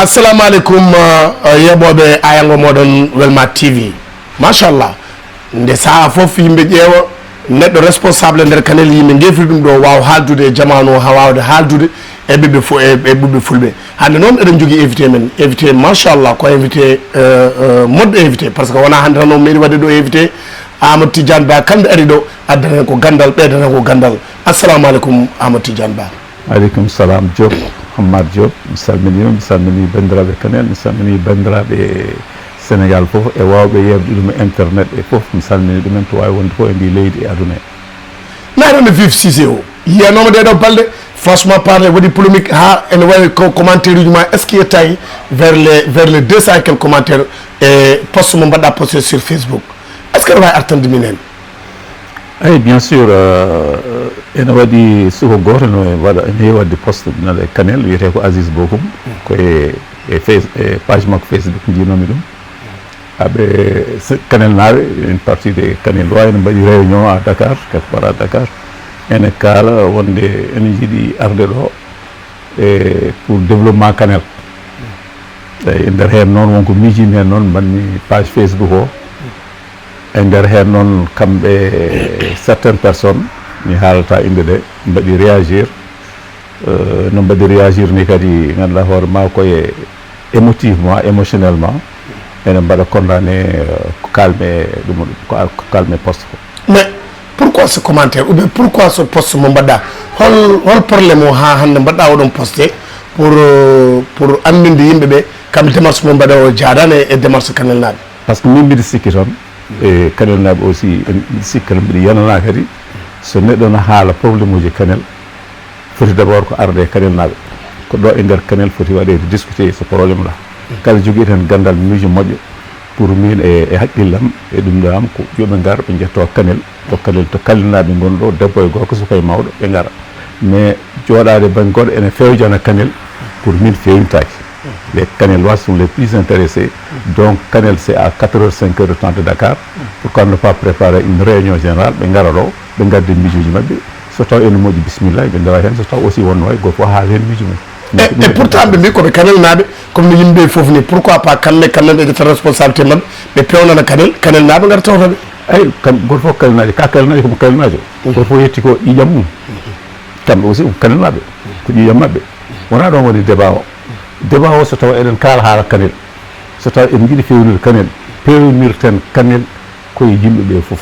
assalamu alaikum yeboɓe ayango moɗon Welma TV machallah nde saha foof yimɓe ƴeewa neɗɗo responsable nder Kanel yimɓe gefri ɗum ɗo wawa haaldude e jamanu ha wawde haaldude e ɓiɓɓe fulɓe hande noon eɗen jogui invité men invité machallah ko invité moɗɗo invité par ce que wona hande tan o meeɗi wadde ɗo invité Amadou Tidiane Ba kamɓe ari ɗo addana ko gandal ɓeydana ko gandal assalamu aleykum Amadou Tidiane Ba. aleykum salam Diop Hammad Diop mi salminima mi salmini bandiraɓe Kanel mi salmini bandiraɓe Sénégal foof e wawɓe yewde ɗum e internet e foof mi salmini ɗumen to wawi wonde fof e ndi leydi e aduna e naɗone Vif Cissé o yiyanoma ɗeɗo balɗe franchement parlé waɗi polémique ha ene wawi commentaire uji ma est ce que yettayi vers les 200 et quelques commentaires e poste mo mbaɗɗa posté sur Facebook est ce que aɗa wawi artande min hen? eyi bien sûr ene waɗi suko goto no waɗa ene heewi wadde poste naɗa e Kanel wiyete ko Aziz Bokoum koye e page makko Facebook jinomi ɗum aɓe Kanel naaɓe une partie de Kanel wa ene mbaɗi réunion à Dakar quelque part à Dakar ene kaala wonde ene jiiɗi arde ɗo e pour développement Kanel eyi e nder hen noon wonko miijimi hen noon mbanmi page Facebook o e nder hen noon kamɓe certaines personnes mi haalata inde ɗe mbaɗi réagir no mbaɗi réagir ni kadi ganduɗa hoore ma koye émotivement émotionnellement ene mbaɗa condamné ko kalme ɗum ko kalme poste ko. Mais pourquoi ce commentaire ou bien pourquoi ce poste mo mbaɗɗa hol probléme o ha hande mbaɗɗa oɗon posté pour andinde yimɓeɓe kam démarche mo mbaɗa o jaadani e démarche Kanel naaɓe? par ce que min mbiɗa sikki toon e Kanel naaɓe aussi mbiɗa sikki kadi mbiɗa yanana kadi so neɗɗo no haala probléme uji Kanel foti d' abord ko arde e Kanel naaɓe ko ɗo e nder Kanel foti waɗede discuté ce probléme là kala jogui tan gandal miijo moƴƴo pour min e haqqillam e ɗum ɗo am ko yoɓe gar ɓe jetto Kanel to kalinaɓe gonɗo debbo e gorko suka e mawɗo ɓe gara mais joɗade banggoɗo ene fewjana Kanel pour min fewintaki les Kanelois sont les plus intéressés donc Kanel c'est à 4h 5h de temps de Dakar pourquoi ne pas préparer une réunion générale ɓe gara ɗo ɓe gadde miijoji mabɓe so taw ene moƴƴi bisimilla ɓe dawa hen so taw aussi wonno way goto fof haala hen miijo mum et pourtant ɓe mbi koɓe Kanel naaɓe comme no yimɓe foof ni pourquoi pas kamɓe ɓe ƴetta responsabilité mabɓe ɓe pewnana Kanel naaɓe gara tawtaɓe eyi kam goto fof Kanelnajo ka Kanelnajo komo Kanelnajo goto fof yetti ko ƴiƴam mum kamɓe aussi ko Kanelnaɓe ko ƴiƴam mabɓe wona ɗon woni débat o so taw eɗen kaala haala Kanel so taw en jiiɗi fewnude Kanel pewnirten Kanel koye yimɓeɓe foof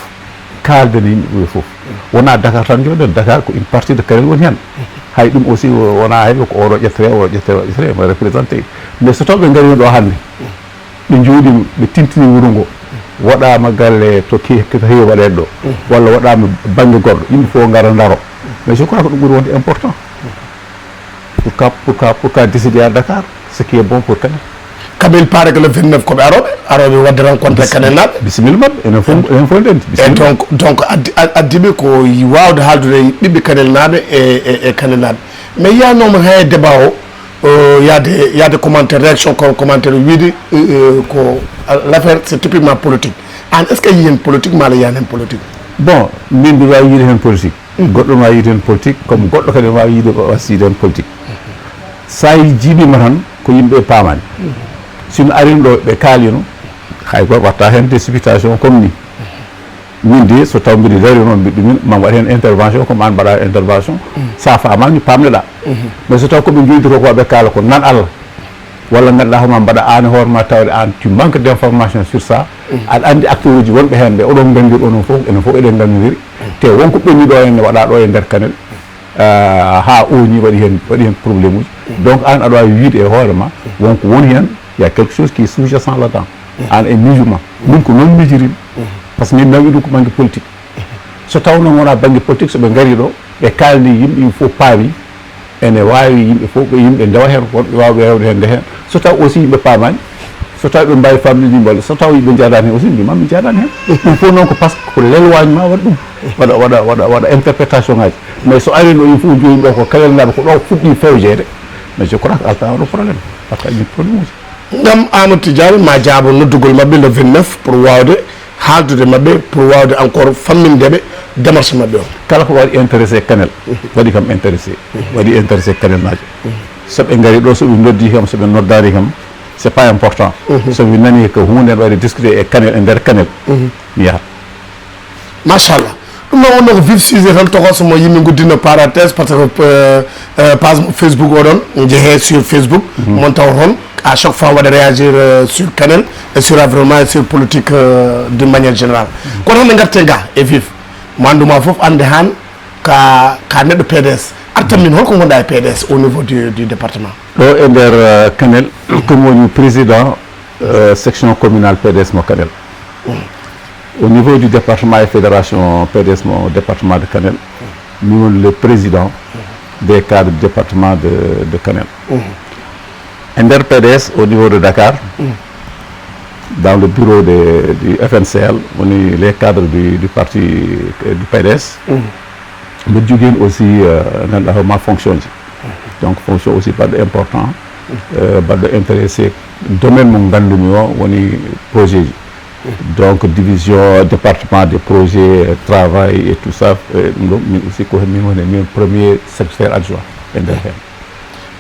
kalden yimɓeɓe foof wona Dakar tan joɗen Dakar ko une partie de Kanel woni hen hay ɗum aussi wona hay ko oɗo ƴettere oɗo ƴettere mo représenté mais so taw ɓe garini ɗo hannde ɓe jooɗima ɓe tintini wuuro ngo waɗama galle to heewi waɗede ɗo walla waɗama banggue goɗɗo yimɓe fof gara daro mais je crois que ɗum ɓuuri wonde important pourquoi décider à Dakar ce qui est bon pour Kanel. Kamil paraît que le 29 koɓe aroɓe wadde rencontré Kanel naaɓe bisimilla mabɓe enen fof nden et donc addiɓe ko wawde haaldude ɓiɓɓe Kanel naaɓe e Kanel naaɓe mais yiyanoma ha débat o yaade commentaire réaction commentaire wiide ko l' affaire c'est typiquement politique an est ce que yihen politique ma ala yiyan hen politique? bon min mbiɗa wawi yiide hen politique goɗɗo ma yiide hen politique comme goɗɗo kadi wawi yiide wasiide hen politique sa jiiɓima tan ko yimɓe paamani sino arini ɗo ɓe kaalino hay goto watta hen décipitation comme ni min de so taw mbiɗa dari noon mbiɗa ɗumin mami waɗa hen intervention comme an mbaɗa intervention sa famani pamneɗa mais so taw koɓe joydito ko ɓe kaala ko nan Allah walla ganduɗa hoorema mbaɗa an e hoorema tawde an tu manque d' information sur ça aɗa andi acteur uji wonɓe hen ɓe oɗon gandir onon foof enen foof eɗen gandidiri te wonko ɓenni ɗo henne waɗa ɗo e nder Kanel ha oñi waɗi hen probléme uji donc an aɗa wawi wiide e hoorema wonko woni hen il y a quelque chose qui est sous-jacent là-dedans an e miijuma min ko noon miijirin par ce que min nawi ɗum ko banggue politique so taw noon wona banggue politique soɓe gari ɗo ɓe kalni yimɓe yimɓe fof paami ene wawi yimɓe fof yimɓe ndewa hen wonɓe wawɓe rewde hen nde hen so taw aussi yimɓe paamani so taw ɓe mbawi famɗide yimɓe so taw yimɓe jaadani hen aussi mbima mi jaadani hen ɗum fof noon ko par ce que ko l'éloignement waɗa ɗum waɗa interprétation ngaji mais so ari no yim fof joni ɗo ko Kanel naaɓe ko ɗo fuɗɗi fewjede mais je crois que alta waɗo probléme par ce que añi probléme uji ngam Amadou Tidiane ma jaabo noddugol mabɓe le 29 pour wawde haaldude mabɓe pour wawde encore fammindeɓe démarche mabɓe o kala ko waɗi intéressé Kanel waɗi kam intéressé waɗi intéressé Kanel najo soɓe ngari ɗo soɓe noddi kam soɓe noddari kam c'est pas important somi nani ko hunde waɗi discuté e Kanel e nder Kanel mi yahat machallah ɗum noon wonno ko vif sujet tan tokosomo yimɓe guddino parenthèse par ce que page Facebook oɗon jeehe sur Facebook mon taw toon à chaque fois waɗa réagir sur Kanel et sur environnement et sur politique d'une manière générale kono ɓe garte ga e vif mo anduma foof ande han ka neɗɗo PDS artan min holko gonɗa e PDS au niveau du département ɗo e nder Kanel komi woni président section communale PDS mo Kanel au niveau du département et fédération PDS mo département de Kanel mi woni le président des cadres du département de Kanel et nder PDS au niveau de Dakar dans le bureau du FNCL woni les cadres du parti du PDS mbiɗa jogui aussi ganduɗa hoorema fonction ji donc fonction aussi baɗɗo important baɗɗo intéressé domaine mo gandumi o woni projet ji donc division département des projets travail et tout ça ɗum ɗo min aussi ko min woni min premier secrétaire adjoint e nder hen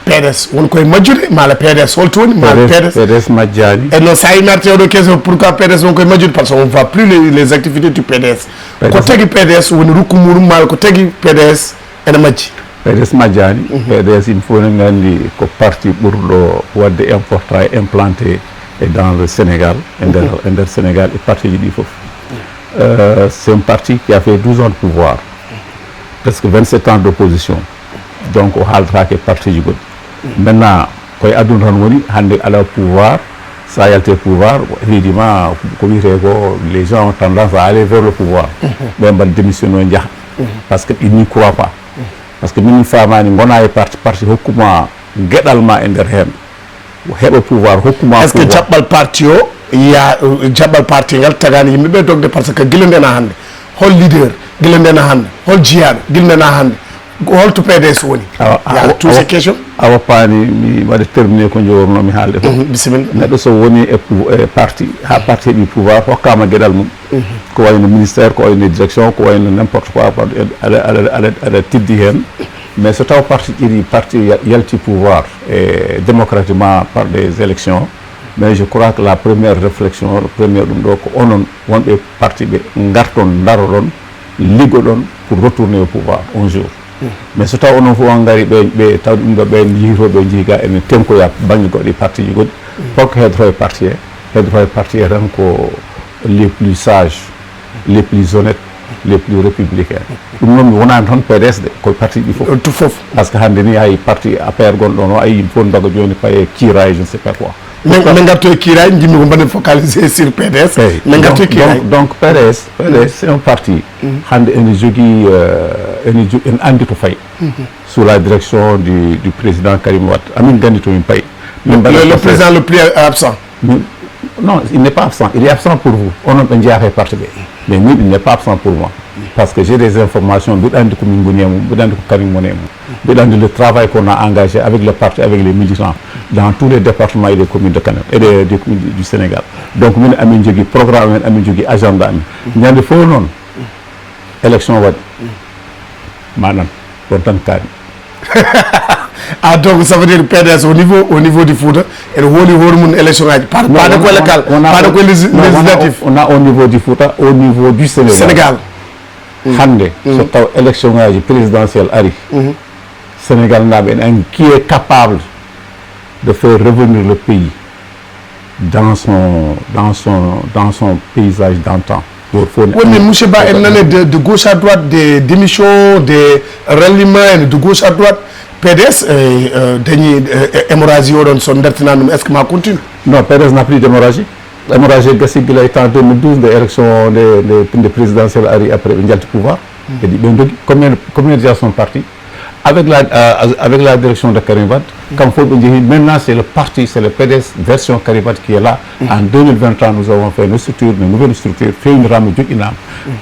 PDS won koye majjude mala PDS holto woni mala PDS majjani et non sa imarte oɗo question pourquoi PDS won koye majjude par ce qu'on ne voit plus les activités du PDS ko tagui PDS woni rukku muɗum mala ko tagui PDS ene majji PDS majjani PDS il faut ne gandi ko parti ɓurɗo wadde important et implanté et dans le Sénégal et dans le Sénégal et parti du FOF. C'est un parti qui a fait 12 ans de pouvoir, presque 27 ans d'opposition. Donc, au Haldra qui est parti du gouvernement. Maintenant, quand il y a un pouvoir, ça a été pouvoir, évidemment, les gens ont tendance à aller vers le pouvoir. Même démissionner parce qu'ils n'y croient pas. Parce que nous, femmes, on a parti hokuma gedalma enderhen. Heɓa pouvoir hokkuma est ce que jaɓɓal parti o ya jaɓɓal parti ngal tagani yimɓe ɓe dogde par ce que guila ndena hannde hol leader guila ndena hannde hol jiyaɗo guila ndena hannde holto PDS woni ya tous ces questions awa paani mi waɗa terminé ko jowornomi haalde fof bisimilla neɗɗo so woni e parti ha parti heeɓi pouvoir hokkama gueɗal mum ko wayno ministère ko wayno direction ko wayno n' importe quoi aɗa tiddi hen mais so taw parti ƴiɗi parti yalti pouvoir et démocratiquement par des élections mais je crois que la première réflexion première ɗum ɗo ko onon wonɓe parti ɓe garton daroɗon liggoɗon pour retourner au pouvoir un jour mais so taw onon fof on gari ɓe taw ɗum ɗo ɓe jiitoɓe jiiga ene tenkoya banggue goɗɗi parti ji goɗɗi holko heddoro e parti he heddoro e parti he tan ko les plus sages les plus honnêtes les plus républicains ɗum noon mi wonani toon PDS de koye parti ɗi fof tout fof par ce que hande ni hay parti APR gonɗon o ayi fof mbaga joni paye kiiraye je ne sais pas quoi min garto e kiiraye jimmi ko mbaɗen focalisé sur PDS min garto e kiiraye donc PDS c'est un parti hande ene jogui ene andi to fayi sous la direction du président Karim Wade amin gandi to min payi le président le plus absent non il n'est pas absent il est absent pour vous onon ɓe jeeyata e parti ɓe mais min il n'est pas absent pour moi parce que j'ai des informations mbiɗa andi ko min goni e mum mbiɗa andi ko Karim woni e mum mbiɗa andi le travail qu'on a engagé avec le parti avec les militants dans tous les départements et les communes de Kanel et des communes du Sénégal donc min amin jogui programme men amin jogui agenda amin ñande fof noon élection waɗi maɗan ɗon tan kaani ah donc ça veut dire PDS au niveau du Fouta ene hooli hoore mum élection ngaji pas de ko local pas de ko législatif on a au niveau du Fouta au niveau du Sénégal hande so taw élection ngaji présidentielle ari Sénégal naɓe en andi qui est capable de faire revenir le pays dans son paysage d'antan. Oui, mais M. Ba, il y a de gauche à droite des démissions, des ralliements de gauche à droite. PDS, dernier hémorragie, est-ce que ma continue? Non, PDS n'a plus d'hémorragie. L'hémorragie Gassigila est en 2012, des élections de présidentielles après le pouvoir. Combien de gens sont partis? Avec la direction de Karim Wade, maintenant c'est le parti, c'est le PDS version Karim Wade qui est là. En 2023, nous avons fait une structure, une nouvelle structure, fait une rame du Inam.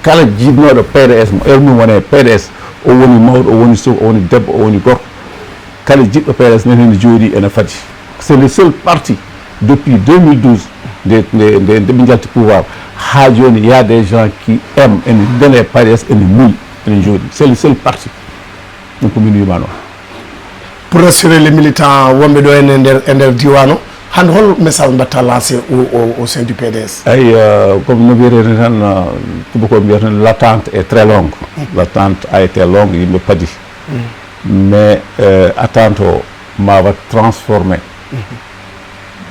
Quand le djibno de PDS, PDS, au Mord, au Souk, au Deb, au Gor, quand le djibno de PDS n'est pas joli et Fadi. C'est le seul parti depuis 2012 de pouvoir. Il y a des gens qui aiment et nous donnent les PDS et nous mouillent. C'est le seul parti. pour rassurer les militants wonɓe ɗo e nder diwano hande hol message mbatta lancé au sein du PDS? ay comme no mbiyeteni tan tubakoɓe mbiyata l'attente est très longue. L'attente a été longue, yimɓe paadi. Mais attente o ma wat transformé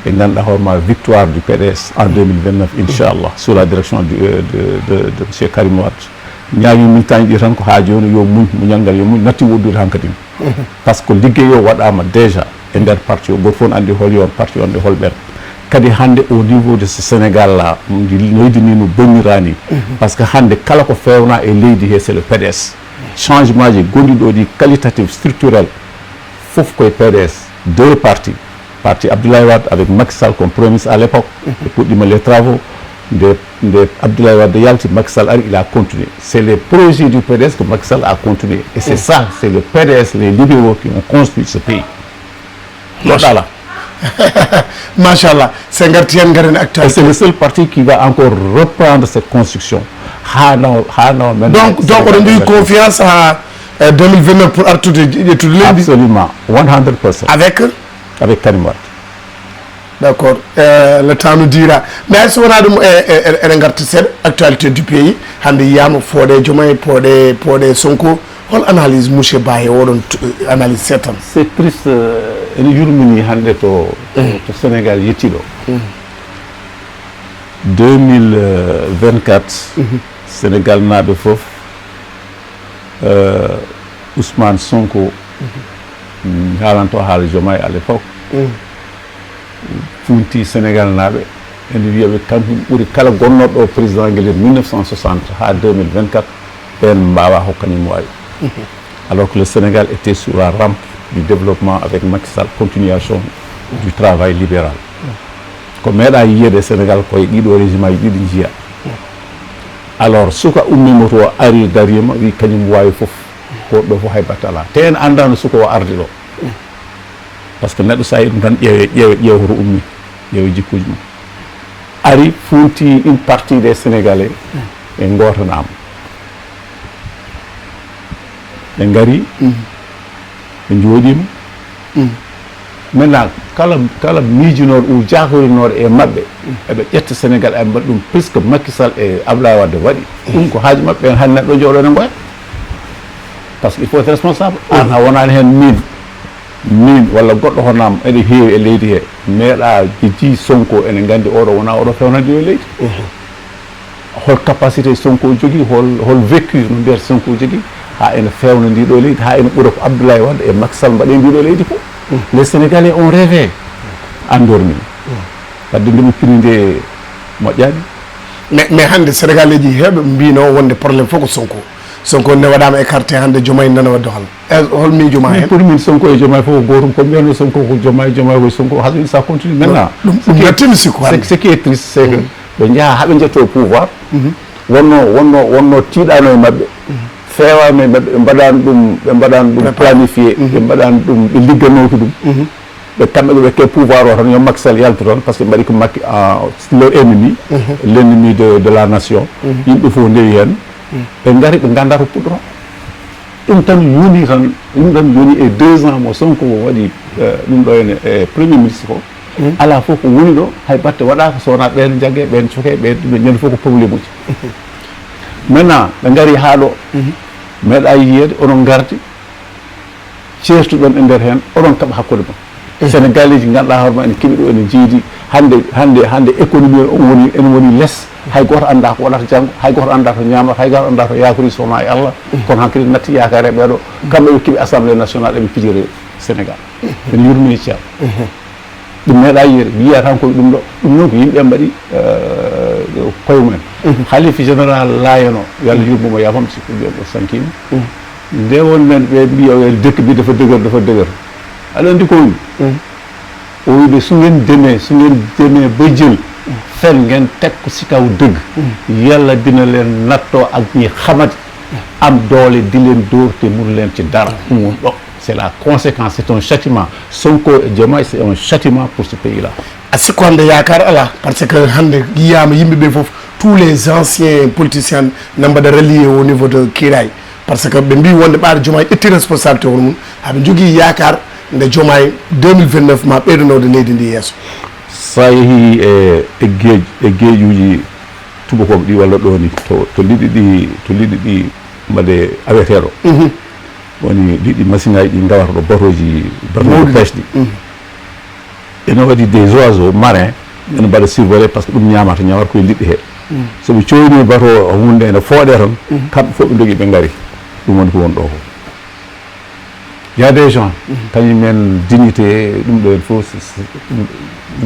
ɓe ganduɗa hoorema victoire du PDS en 2029 inchallah sous la direction de monsieur Karim Wade. ñaami militant ɗi tan ko ha joni yo muñ muñalngal yo muñ natti woddude hankkadi par ce que liggey o waɗama déjà e nder parti o goto fof andi hol yon parti on e holɓen kadi hande au niveau de ce Sénégal là leydi ni no bonnirani par ce que hande kala ko fewna e leydi he c'est le PDS. Changement ji gonɗiɗo ɗi qualitatif structurel fof koye PDS. Deux partis, parti Abdoulaye Wade avec Macky Sall comme premier ministre à l'époque e puɗɗima les travaux de Abdoulaye Wade yalti, Macky Sall ari, il a continué. C'est les projets du PDS que Macky Sall a continué et c'est ça, c'est le PDS, les libéraux qui ont construit ce pays. Machallah. Machallah. C'est le seul parti qui va encore reprendre cette construction. Donc on a eu confiance à 2029 pour étudier. Absolument, 100%. Avec Karim Wade. D'accord, le temps nous dira. Mais est-ce qu'on a une actualité du pays? Hande yam fode Diomaye pode Sonko. Quelle analyse monsieur Baye on analyse certain? C'est triste en yurmini hande to Sénégal yettido. 2024 Sénégal naɓe fof Ousmane Sonko haalanto haala Diomaye à l'époque funti Sénégal naɓe ene wiyaɓe kamɓe ɓuuri kala gonnoɗo o président guel 1960 ha 2024 ɓen mbawa hokkañum wawi alors que le Sénégal était sur la rampe du développement avec Macky Sall, continuation du travail libéral ko meeɗa yiyede Sénégal koye ɗiɗo régime aji ɗiɗi jiiya alors suka ummimo to ari darima wi kañum wawi foof ko ɗo fof hay batte ala te en andano suka o ardi ɗo par ce que neɗɗo sa yi ɗum tan ƴeewe hoto ummi ƴeewe jikkuji mum ari funti une partie des Sénégalais ɓe gotanama ɓe gari ɓe jooɗima maintenant kala miijinoɗo ou jakorinoɗo e mabɓe eɓe ƴetta Sénégal eɓe mbaɗa ɗum puisque Macky Sall e Abdoulaye Wade waɗi ɗum ko haaji mabɓe en hande neɗɗo jooɗone ngoya par ce que il faut être responsable an a wonani hen min walla goɗɗo honama ene heewi e leydi he meeɗa ji Sonko ene gandi oɗo wona oɗo fewnande yo leydi hol capacité Sonko jogui hol vécu no mbiyata Sonko jogui ha ene fewna ndiɗo leydi ha ene ɓuura ko Abdoulaye Wade e Macky Sall mbaɗe ndiɗo leydi fof les Sénégalais ont rêvé endormi wadde ndemi pirinde moƴƴani mais hande Sénégalais ji heɓe mbino wonde probléme fof ko Sonko ne waɗama écarté hande Diomaye nana wadde hol miijo ma hen pour min Sonko e Diomaye fof gotum ko mbiyano Sonko ko Diomaye ko Sonko hasbi ça continue maintenant ɗum yattimi sikku ce qui est triste c'est que ɓe jaaha haaɓe jetto pouvoir wonno tiiɗano e mabɓe fewama e mabɓe ɓe mbaɗani ɗum planifié ɓe mbaɗani ɗum ɓe ligganoki ɗum ɓe kamɓe ɓe ke pouvoir o tan yo Macky Sall yalta toon par ce que mbaɗi ko Macky leur ennemi l'ennemi de la nation yimɓe fof ndewi hen ɓe gari ɓe ganda to puɗɗoro ɗum tan yoni tan ɗum tan yoni e 2 ans mo Sonko waɗi ɗum ɗo ene e premier ministre ko ala fof ko woni ɗo hay batte waɗaka sowona ɓen jagge ɓen coke ɓe ñande fof ko probléme uji maintenant ɓe gari ha ɗo meeɗa yiyede oɗon gardi ceertuɗon e nder hen oɗon kaɓa hakkude ma Sénégalais ji ganduɗa hoorema ene keeɓi ɗo ene jeedi hande économie ene woni less hay goto anda ko waɗata janggo hay goto anda to ñamata hay goto anda to yakori sowona e Allah kono hankkadi natti yakare ɓeɗo kamɓe ɓe keeɓi assemblée nationale eɓe pijori Sénégal ene yurmini ceerno ɗum meeɗa yiyede wiya tan koye ɗum ɗo ɗum noon ko yimɓe mbaɗi koye mumen halife général Layeno yo Allah yurmomo yafam sikku joni ɗo sankima nde won men ɓe mbiya dëkk bi dafa dëgër aɗa andi ko wi o wiɓe so ngeen demee ba jël fen ngeen teg ko si kaw dëgg yàlla dina leen nattoo ak ñi xamati am doole di leen dóor te mun leen ci dara ɗum won ɗo c'est la conséquence, c'est un châtiment. Sonko et Diomaye, c'est un châtiment pour ce pays-là. À ce qu'on a parce que tous les anciens politiciens n'ont pas de relié au niveau de Kiray. Parce que Bembi Wande Bar Diomaye est responsable de nous. Avec Djougi Yakar, nde Diomaye 2029 ma ɓeydanode leydi ndi yeeso? sa yeehi e geejuji tubakoɓe ɗi walla ɗo ni to liɗɗi ɗi mbaɗe aweteɗo woni ɗiɗi machine aji ɗi gawata ɗo batoji pêche ɗi ene waɗi des oiseaux marins ene mbaɗa survolé par ce que ɗum ñamata koye liɗɗi he soɓe coyni bato hunde ene fooɗe tan kamɓe fof ɓe jogui ɓe gaari ɗum woni ko woni ɗo ko y a des gens kañumen dignité ɗum ɗo en fof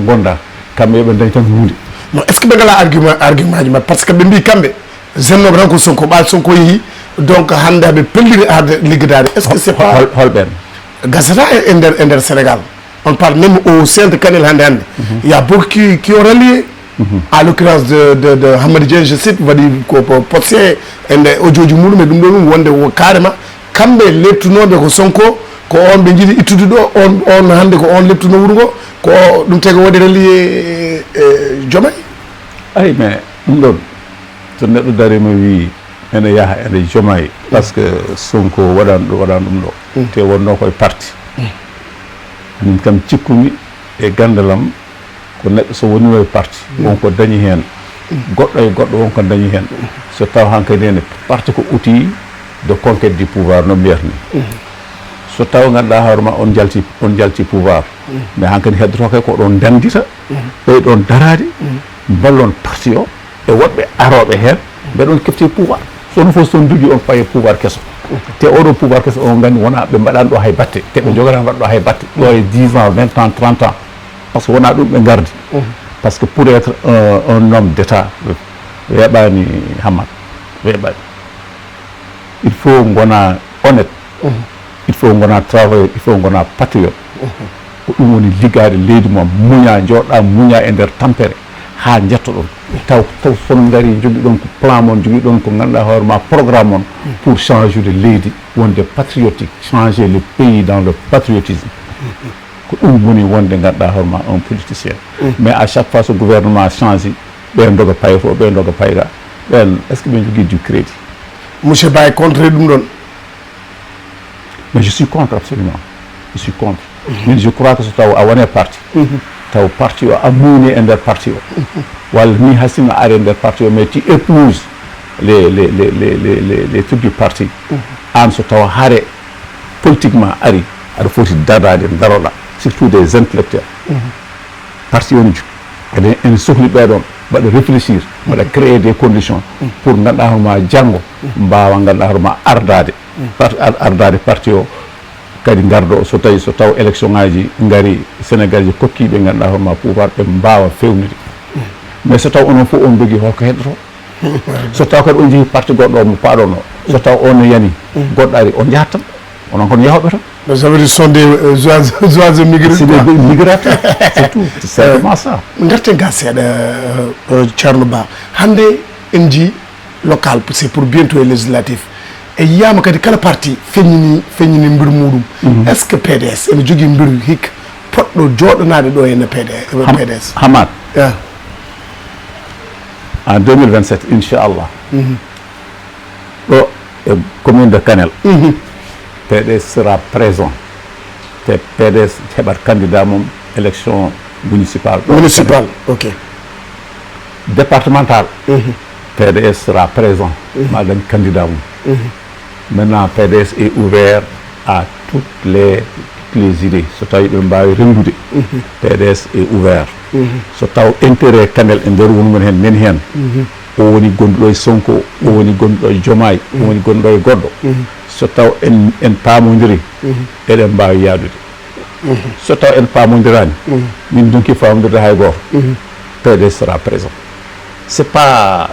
gonda kamɓe yoɓe dañ tan hunde non est ce que ɓe ngala argument ji mabɓe par ce que ɓe mbi kamɓe zennoɓe tan ko Sonko ɓaal Sonko yeehi donc hande haɓe pelliri arde liggidade est ce que c'est pas holɓen gasata e nder Sénégal on parle même au sein de Kanel hande il y a beaucoup qui ont rallié à l'occurrence de Hamady Dieng je cite waɗi ko posté ende audioji muɗum e ɗum ɗo ɗum wonde carrément kamɓe leptunoɓe ko Sonko ko on ɓe jiiɗi ittude ɗo on hande ko on leptuno wuuro ngo ko ɗum tagi waɗi rallié Diomaye ay mais ɗum ɗon so neɗɗo darima wi ene yaaha ene Diomaye par ce que Sonko waɗani ɗum ɗo te wonno koye parti min kam cikkumi e gandalam ko neɗɗo so wonino e parti wonko dañi hen goɗɗo e goɗɗo wonko dañi hen so taw hankkadi ene parti ko outil de conquête du pouvoir no mbiyata ni so taw ganduɗa hoorema on jalti pouvoir mais hankkadi heddoto kay ko ɗon dandita ɓeyɗon darade ballon parti o e woɗɓe aroɓe hen ɓeɗon kefti pouvoir sono fof son jogui on paye pouvoir kesso te oɗo pouvoir kesso on gandi wona ɓe mbaɗani ɗo hay batte te ɓe jogata mbaɗa ɗo hay batte ɗo e 10 ans 20 ans 30 ans par ce que wona ɗum ɓe gardi par ce que pour être un homme d'état weeɓani Hamad weeɓani il faut gona honnête il faut gona travailleur il faut gona patriote ko ɗum woni liggade leydi mum muña jooɗa muña e nder tampere ha jetto ɗon taw sono gari jogui ɗon ko plan mon jogui ɗon ko ganduɗa hoorema programme on pour changer de leydi wonde patriotique changer le pays dans le patriotisme ko ɗum woni wonde ganduɗa hoorema un politicien mais à chaque fois so gouvernement change ɓen doga paye fo ɓen doga payga ɓen est ce que ɓen jogui du crédit monsieur Baye contre ɗum ɗon mais je suis contre absolument je suis contre mais je crois que so taw a wone parti taw parti o a muyni e nder parti o walla ni hasima ari e nder parti o mais tu épouses les trucs du parti an so taw haare politiquement ari aɗa foti darade daroɗa surtout des intellectuels parti o ne jogi ene sohli ɓeɗon mbaɗa réfléchir mbaɗa créer des conditions pour ganduɗa hoorema janggo mbawa ganduɗa hoorema ardade parti o kadi gardo so taw élection ngaji ngari Sénégal ji kokkiɓe ganduɗa hoorema pouvoir ɓe mbawa fewnude mais so taw onon fof on jogui holko heddoto so taw kadi on jeehi parti goɗɗo mo paɗon o so taw on yani goɗɗo ari on jahat tan onon kono yahɓe tan ça veut dire sont des oiseaux migrateurs c'est tout c'est simplement ça garten ga seeɗa Thierno Ba hande en ji local c'est pour bientôt législatif e yiyama kadi kala parti feññini mbir muɗum est ce que PDS ene jogui mbir hikka poɗɗo joɗanade ɗo henne PDS Hamad en 2027 inchallah ɗo e commune de Kanel PDS sera présent te PDS heɓat candidat mum élection municipal ok départemental PDS sera présent ma dañ candidat mum maintenant PDS est ouvert à toutes les idées so tawi ɓe mbawi rendude PDS est ouvert so taw intérêt Kanel e nder woni men hen men hen o woni gonɗuɗo e Sonko o woni gonɗuɗo e Diomaye o woni gonɗuɗo e goɗɗo so taw en pamodiri eɗen mbawi yaadude so taw en pamodirani min donki famodirde hay goto PDS sera présent c'est pas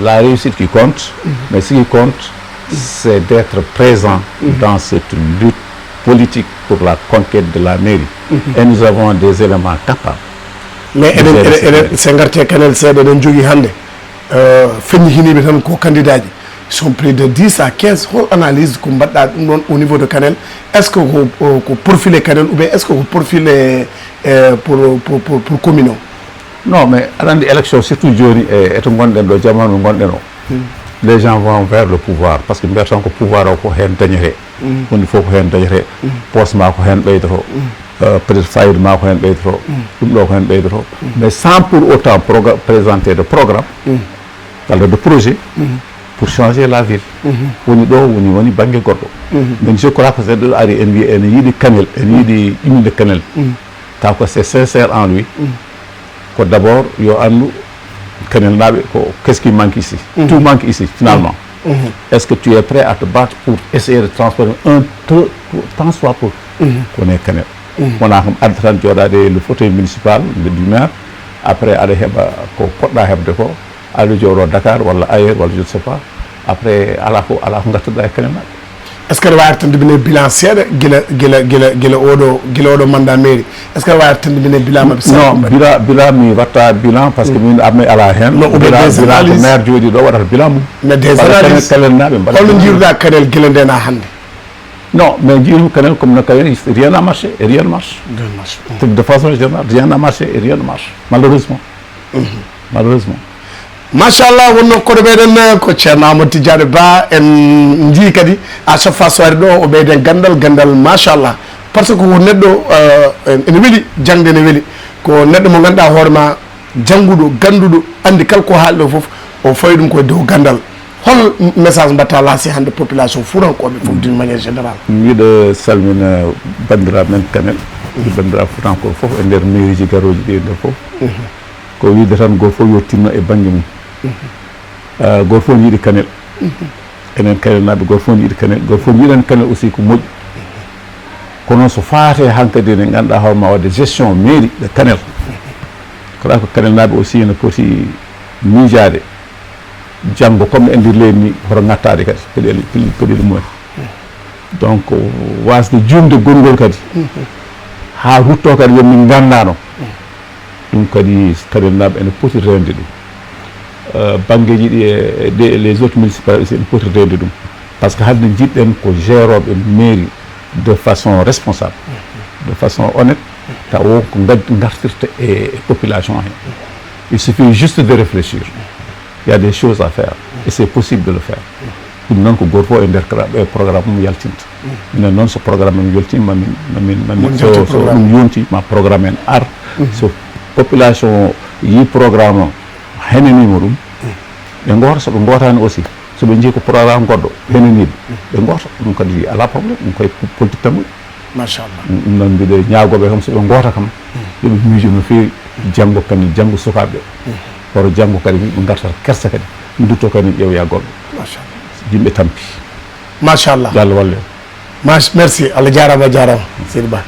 la réussite qui compte mais ce qui compte c'est d'être présent dans cette lutte politique pour la conquête de la mairie et nous avons des éléments capables mais eɗen se garte Kanel seeɗa eɗen jogui hande feññi hiniɓe tan ko candidat ji sont près de 10 à 15 hol analyse ko mbaɗɗa ɗum ɗon au niveau de Kanel est ce que ko profilé Kanel ou bien est ce que ko profilé pour commune o non mais aɗa andi élection surtout joni eto gonɗen ɗo jamanu gonɗen o les gens vont vers le pouvoir parce que mbiyatan ko pouvoir o ko hen dañete woni fof ko heen dañete poste ma ko heen ɓeydoto peut être fayida ma ko heen ɓeydoto ɗum ɗo ko heen ɓeydoto mais sans pour autant présenter de programme walla de projet pour changer la ville woni ɗo woni banggue goɗɗo mais je crois que c'est ɗo ari en wi ene yiiɗi Kanel ene yiiɗi imminde Kanel taw ko c'est sincère en lui ko d'abord yo andu Kanel naɓe ko qu'est-ce qui manque ici tout manque ici finalement est-ce que tu es prêt à te battre pour essayer de transformer tant soit peu kone Kanel wona kam adda tan jooɗade le fauteuil municipal du maire après aɗa heeɓa ko poɗɗa heɓde ko aɗa jooɗo Dakar walla ailleurs walla je ne sais pas après ala ko gartirɗa e Kanel naɓe est ce que aɗa wawi artandebine bilan seeɗa gila oɗo mandat mairie est ce que aɗa wawi artandebine bilan maɓe non bilan mi watta bilan par ce que min armi ala hen bilan ko maire jooɗi ɗo waɗata bilan mum mais des analyses Kanel naɓe holno jiiruɗa Kanel guila ndena hannde non mais jiirum Kanel comme no Kanel rien n'a marché et rien ne marche de façon générale rien n'a marché et rien ne marche malheureusement machallah wonno koɗo ɓeɗen ko ceerno Amadou Tidiane Ba en jii kadi à chaque fois so ari ɗo o ɓeyden gandal machallah par ce que ko neɗɗo ene weeli jangde ne weeli ko neɗɗo mo ganduɗa hoorema jangguɗo ganduɗo andi kala ko haali ɗo foof o fawi ɗum koye dow gandal hol message mbatta lancé hande population fuurankoɓe fof d'une manière générale mbiɗo salmina bandiraɓe men Kanel bandiraɓe fuutankoɓe foof e nder mairie ji garoji ɗi e nder foof ko wiide tan goto fof yo tinno e banggue mum goto fof ne yiiɗi Kanel enen Kanel naɓe goto fof ne yiiɗi Kanel goto fof yiiɗani Kanel aussi ko moƴƴi kono so faate hankkadi ne ganduɗa hoorema wadde gestion mairie de Kanel koɗa ko Kanel naɓe aussi ne poti miijade janggo comme e ndir leydi ni hoto ngattade kadi peɗeli mumen donc wasde jumde gongol kadi ha rutto kadi yomin gandano ɗum kadi Kanel naɓe ene poti rende ɗum banggueji ɗi e les autres municipalités aussi ene poti rende ɗum par ce que hande jiɗɗen ko géroɓe mairie de façon responsable de façon honnête taw ko gartirta e population he il suffit juste de réfléchir il y a des choses à faire et c'est possible de le faire ɗum noon ko goto fof e nder programme mum yaltinta minen noon so programme em yaltima mamin so ɗum yonti ma programme en ar so population yi programme o henanima ɗum ɓe goota soɓe gotani aussi soɓe jii ko programme goɗɗo henaniɓe ɓe goota ɗum kadi ala probléme ɗum koye politique tan ɗum machallah ɗum noon mbiɗe ñagoɓe kam soɓe goota kam yoɓe miijo no fewi janggo Kanel janggo sukaɓe hoto janggo kadi ɓe gartata kersa kadi dutto kadi ƴewya goɗɗo machallah yimɓe tampi machallah yo Allah walle merci Allah jarama seydi Ba